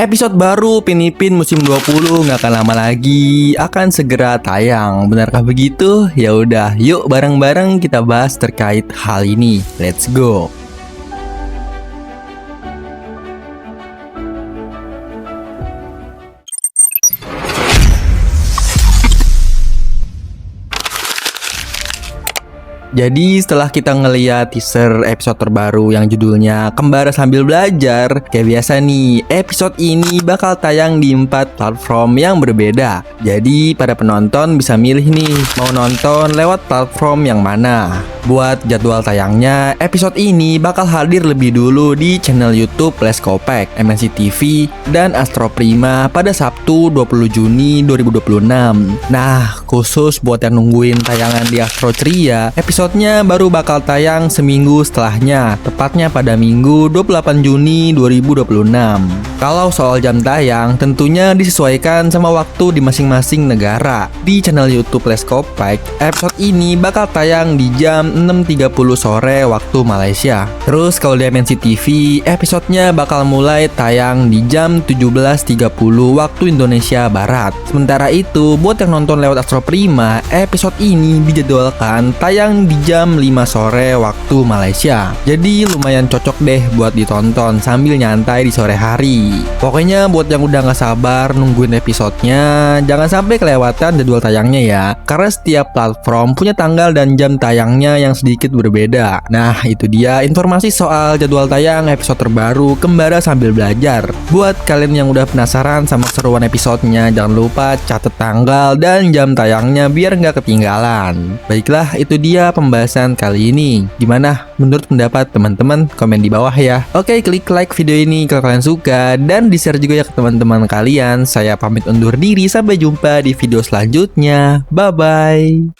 Episode baru Upin Ipin musim 20 nggak akan lama lagi akan segera tayang. Benarkah begitu? Ya udah, yuk bareng-bareng kita bahas terkait hal ini. Let's go. Jadi setelah kita ngeliat teaser episode terbaru yang judulnya Kembara Sambil Belajar, kayak biasa nih, episode ini bakal tayang di 4 platform yang berbeda. Jadi pada penonton bisa milih nih, mau nonton lewat platform yang mana. Buat jadwal tayangnya, episode ini bakal hadir lebih dulu di channel YouTube Leskopek, MNC TV, dan Astro Prima pada Sabtu 20 Juni 2026. Nah, khusus buat yang nungguin tayangan di Astro Ceria, episodenya baru bakal tayang seminggu setelahnya, tepatnya pada Minggu 28 Juni 2026. Kalau soal jam tayang, tentunya disesuaikan sama waktu di masing-masing negara. Di channel YouTube Leskopek, episode ini bakal tayang di jam 6.30 sore waktu Malaysia. Terus kalau di MNC TV, episodenya bakal mulai tayang di jam 17.30 waktu Indonesia Barat. Sementara itu, buat yang nonton lewat Astro Prima, episode ini dijadwalkan tayang di jam 5 sore waktu Malaysia. Jadi lumayan cocok deh buat ditonton sambil nyantai di sore hari. Pokoknya buat yang udah gak sabar nungguin episodenya, jangan sampai kelewatan jadwal tayangnya ya. Karena setiap platform punya tanggal dan jam tayangnya yang sedikit berbeda. Nah, itu dia informasi soal jadwal tayang episode terbaru Kembara Sambil Belajar. Buat kalian yang udah penasaran sama keseruan episodenya, jangan lupa catat tanggal dan jam tayangnya biar nggak ketinggalan. Baiklah, itu dia pembahasan kali ini. Gimana menurut pendapat teman-teman? Komen di bawah ya. Oke, klik like video ini kalau kalian suka dan di-share juga ya ke teman-teman kalian. Saya pamit undur diri, sampai jumpa di video selanjutnya. Bye-bye.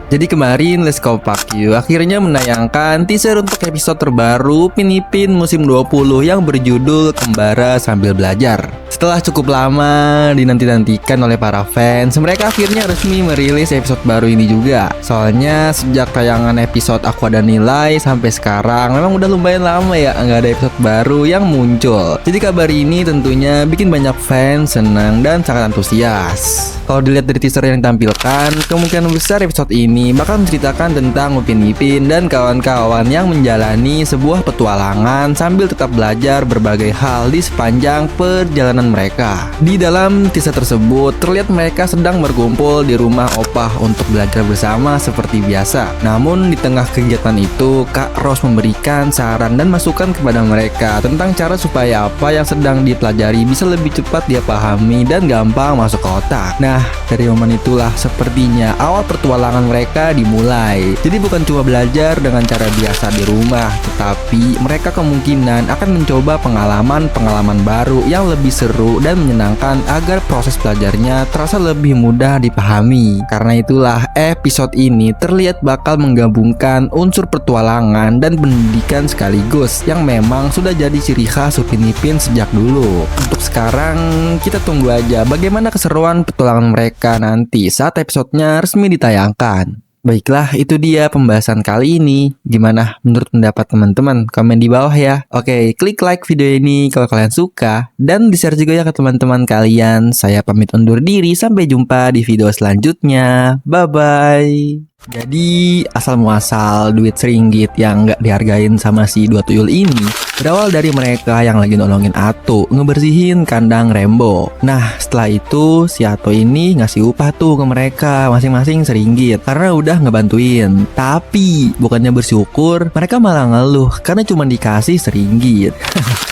Jadi kemarin Leskopek akhirnya menayangkan teaser untuk episode terbaru Upin Ipin musim 20 yang berjudul Kembara Sambil Belajar. Setelah cukup lama dinanti-nantikan oleh para fans, mereka akhirnya resmi merilis episode baru ini juga. Soalnya sejak tayangan episode Aku Ada Nilai sampai sekarang memang udah lumayan lama ya nggak ada episode baru yang muncul. Jadi kabar ini tentunya bikin banyak fans senang dan sangat antusias. Kalau dilihat dari teaser yang ditampilkan, kemungkinan besar episode ini bakal menceritakan tentang Upin Ipin dan kawan-kawan yang menjalani sebuah petualangan sambil tetap belajar berbagai hal di sepanjang perjalanan mereka. Di dalam teaser tersebut, terlihat mereka sedang berkumpul di rumah opah untuk belajar bersama seperti biasa. Namun di tengah kegiatan itu, Kak Ros memberikan saran dan masukan kepada mereka tentang cara supaya apa yang sedang dipelajari bisa lebih cepat dia pahami dan gampang masuk ke otak. Nah, dari momen itulah sepertinya awal pertualangan mereka dimulai. Jadi bukan cuma belajar dengan cara biasa di rumah, tetapi mereka kemungkinan akan mencoba pengalaman-pengalaman baru yang lebih seru dan menyenangkan agar proses belajarnya terasa lebih mudah dipahami. Karena itulah episode ini terlihat bakal menggabungkan unsur petualangan dan pendidikan sekaligus yang memang sudah jadi ciri khas Upin Ipin sejak dulu. Untuk sekarang kita tunggu aja bagaimana keseruan petualangan mereka nanti saat episodenya resmi ditayangkan. Baiklah, itu dia pembahasan kali ini. Gimana menurut pendapat teman-teman? Komen di bawah ya. Oke, klik like video ini kalau kalian suka dan di-share juga ya ke teman-teman kalian. Saya pamit undur diri, sampai jumpa di video selanjutnya. Bye-bye. Jadi asal muasal duit seringgit yang gak dihargain sama si dua tuyul ini berawal dari mereka yang lagi nolongin Ato ngebersihin kandang Rembo. Nah, setelah itu si Ato ini ngasih upah tuh ke mereka masing-masing seringgit karena udah ngebantuin. Tapi bukannya bersyukur, mereka malah ngeluh karena cuma dikasih seringgit.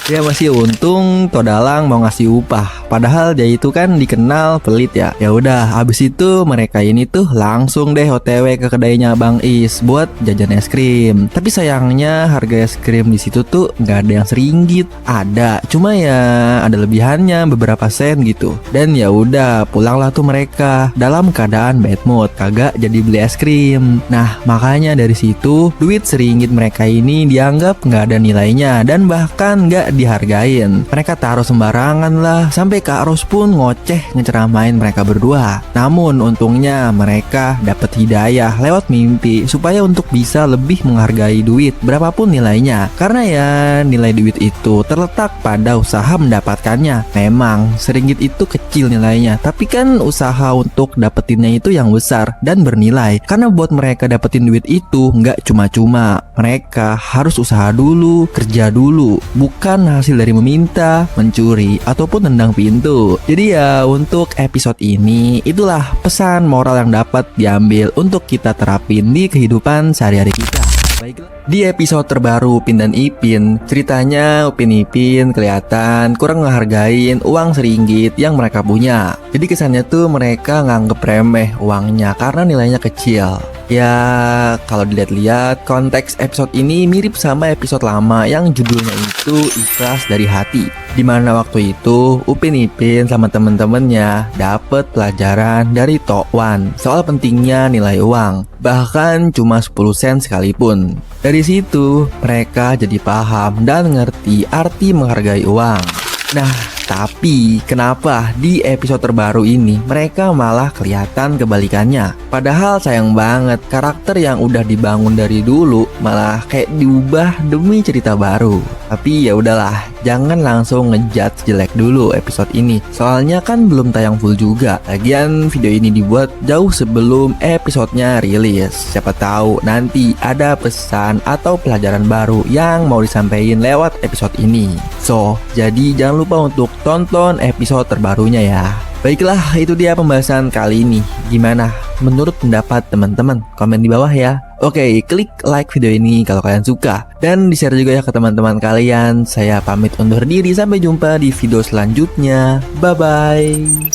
Ya masih untung Todalang mau ngasih upah, padahal dia itu kan dikenal pelit ya. Ya udah, habis itu mereka ini tuh langsung deh OTW ke kedainya Bang Is buat jajan es krim. Tapi sayangnya harga es krim di situ tuh nggak ada yang seringgit. Ada, cuma ya ada lebihannya beberapa sen gitu. Dan ya udah, pulanglah tuh mereka dalam keadaan bad mood, kagak jadi beli es krim. Nah, makanya dari situ duit seringgit mereka ini dianggap nggak ada nilainya dan bahkan nggak dihargain. Mereka taruh sembarangan lah, sampai Kak Ros pun ngoceh ngeceramain mereka berdua. Namun untungnya mereka dapet hidayah ya lewat mimpi supaya untuk bisa lebih menghargai duit berapapun nilainya. Karena ya nilai duit itu terletak pada usaha mendapatkannya. Memang seringgit itu kecil nilainya, tapi kan usaha untuk dapetinnya itu yang besar dan bernilai. Karena buat mereka dapetin duit itu nggak cuma-cuma. Mereka harus usaha dulu, kerja dulu, bukan hasil dari meminta, mencuri, ataupun tendang pintu. Jadi ya untuk episode ini itulah pesan moral yang dapat diambil untuk kita terapin di kehidupan sehari-hari kita. Baiklah. Di episode terbaru Upin dan Ipin, ceritanya Upin Ipin kelihatan kurang ngehargain uang seringgit yang mereka punya. Jadi kesannya tuh mereka nganggep remeh uangnya karena nilainya kecil. Ya kalau dilihat-lihat konteks episode ini mirip sama episode lama yang judulnya itu Ikhlas dari Hati, dimana waktu itu Upin Ipin sama temen-temennya dapet pelajaran dari Tok Wan soal pentingnya nilai uang, bahkan cuma 10 sen sekalipun. Dari situ mereka jadi paham dan ngerti arti menghargai uang. Nah, tapi kenapa di episode terbaru ini mereka malah kelihatan kebalikannya? Padahal sayang banget karakter yang udah dibangun dari dulu malah kayak diubah demi cerita baru. Tapi ya udahlah, jangan langsung ngejudge jelek dulu episode ini. Soalnya kan belum tayang full juga. Lagian video ini dibuat jauh sebelum episodenya rilis. Siapa tahu nanti ada pesan atau pelajaran baru yang mau disampaikan lewat episode ini. So, jadi jangan lupa untuk tonton episode terbarunya ya. Baiklah, itu dia pembahasan kali ini. Gimana menurut pendapat teman-teman? Komen di bawah ya. Oke, klik like video ini kalau kalian suka. Dan di-share juga ya ke teman-teman kalian. Saya pamit undur diri, sampai jumpa di video selanjutnya. Bye-bye.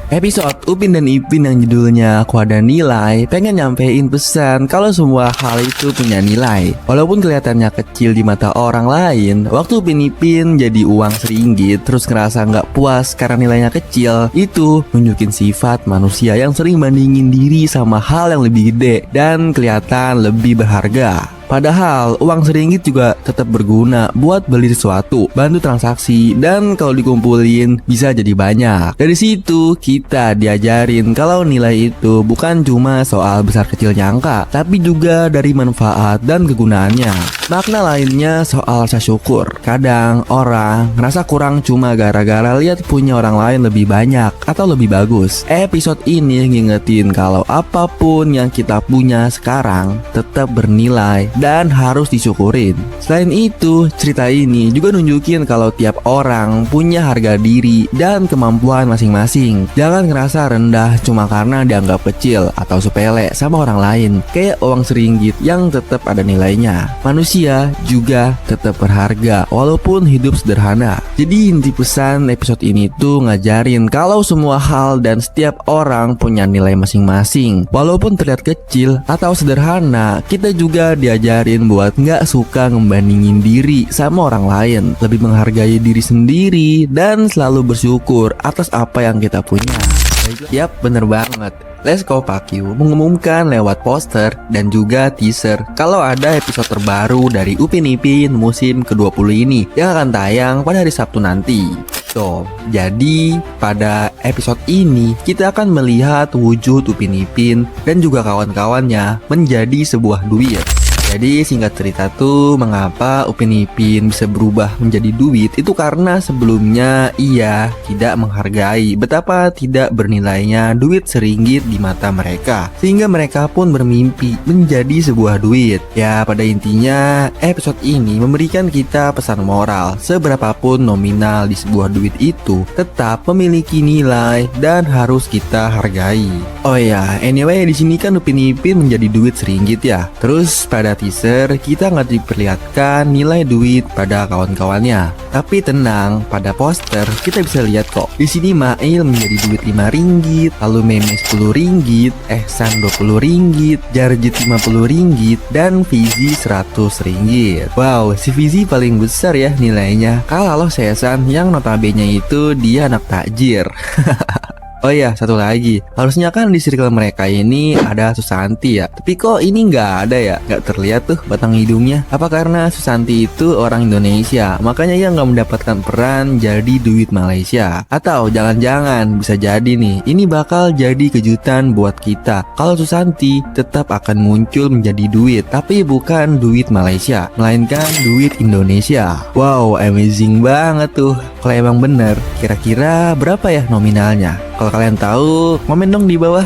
Episode Upin dan Ipin yang judulnya Aku Ada Nilai pengen nyampein pesan kalau semua hal itu punya nilai. Walaupun kelihatannya kecil di mata orang lain, waktu Upin Ipin jadi uang seringgit terus ngerasa nggak puas karena nilainya kecil, itu nunjukin sifat manusia yang sering bandingin diri sama hal yang lebih gede dan kelihatan lebih berharga. Padahal uang seringgit juga tetap berguna buat beli sesuatu, bantu transaksi, dan kalau dikumpulin bisa jadi banyak. Dari situ kita diajarin kalau nilai itu bukan cuma soal besar kecilnya angka, tapi juga dari manfaat dan kegunaannya. Makna lainnya soal rasa syukur. Kadang orang ngerasa kurang cuma gara-gara lihat punya orang lain lebih banyak atau lebih bagus. Episode ini ngingetin kalau apapun yang kita punya sekarang tetap bernilai dan harus disyukurin. Selain itu, cerita ini juga nunjukin kalau tiap orang punya harga diri dan kemampuan masing-masing. Jangan ngerasa rendah cuma karena dianggap kecil atau sepele sama orang lain. Kayak uang seringgit yang tetap ada nilainya. Manusia juga tetap berharga walaupun hidup sederhana. Jadi inti pesan episode ini tuh ngajarin kalau semua hal dan setiap orang punya nilai masing-masing. Walaupun terlihat kecil atau sederhana, kita juga diajarin buat nggak suka ngebandingin diri sama orang lain, lebih menghargai diri sendiri dan selalu bersyukur atas apa yang kita punya. Yap, bener banget. Let's Go Pak Yu mengumumkan lewat poster dan juga teaser kalau ada episode terbaru dari Upin Ipin musim ke-20 ini yang akan tayang pada hari Sabtu nanti. So, jadi pada episode ini kita akan melihat wujud Upin Ipin dan juga kawan-kawannya menjadi sebuah duit. Jadi singkat cerita tuh, mengapa Upin Ipin bisa berubah menjadi duit itu karena sebelumnya ia tidak menghargai betapa tidak bernilainya duit seringgit di mata mereka, sehingga mereka pun bermimpi menjadi sebuah duit. Ya, pada intinya episode ini memberikan kita pesan moral, seberapapun nominal di sebuah duit itu tetap memiliki nilai dan harus kita hargai. Oh ya, anyway di sini kan Upin Ipin menjadi duit seringgit ya. Terus pada teaser kita nggak diperlihatkan nilai duit pada kawan-kawannya. Tapi tenang, pada poster kita bisa lihat kok. Di sini Mail menjadi duit 5 ringgit, lalu Meme 10 ringgit, Ehsan 20 ringgit, Jarjit 50 ringgit, dan Fizi 100 ringgit. Wow, si Fizi paling besar ya nilainya. Kalau Sesan yang notabene itu dia anak takjir. Oh iya, satu lagi. Harusnya kan di circle mereka ini ada Susanti ya. Tapi kok ini nggak ada ya? Nggak terlihat tuh batang hidungnya. Apa karena Susanti itu orang Indonesia, makanya ia nggak mendapatkan peran jadi duit Malaysia? Atau jangan-jangan bisa jadi nih, ini bakal jadi kejutan buat kita. Kalau Susanti tetap akan muncul menjadi duit, tapi bukan duit Malaysia, melainkan duit Indonesia. Wow, amazing banget tuh. Kalau emang bener, kira-kira berapa ya nominalnya? Kalau kalian tahu, komen dong di bawah.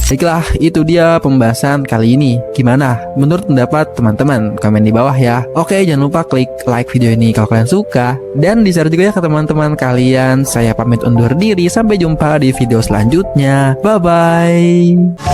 Baiklah, itu dia pembahasan kali ini. Gimana? Menurut pendapat teman-teman? Komen di bawah ya. Oke, jangan lupa klik like video ini kalau kalian suka. Dan di-share juga ya ke teman-teman kalian. Saya pamit undur diri. Sampai jumpa di video selanjutnya. Bye-bye.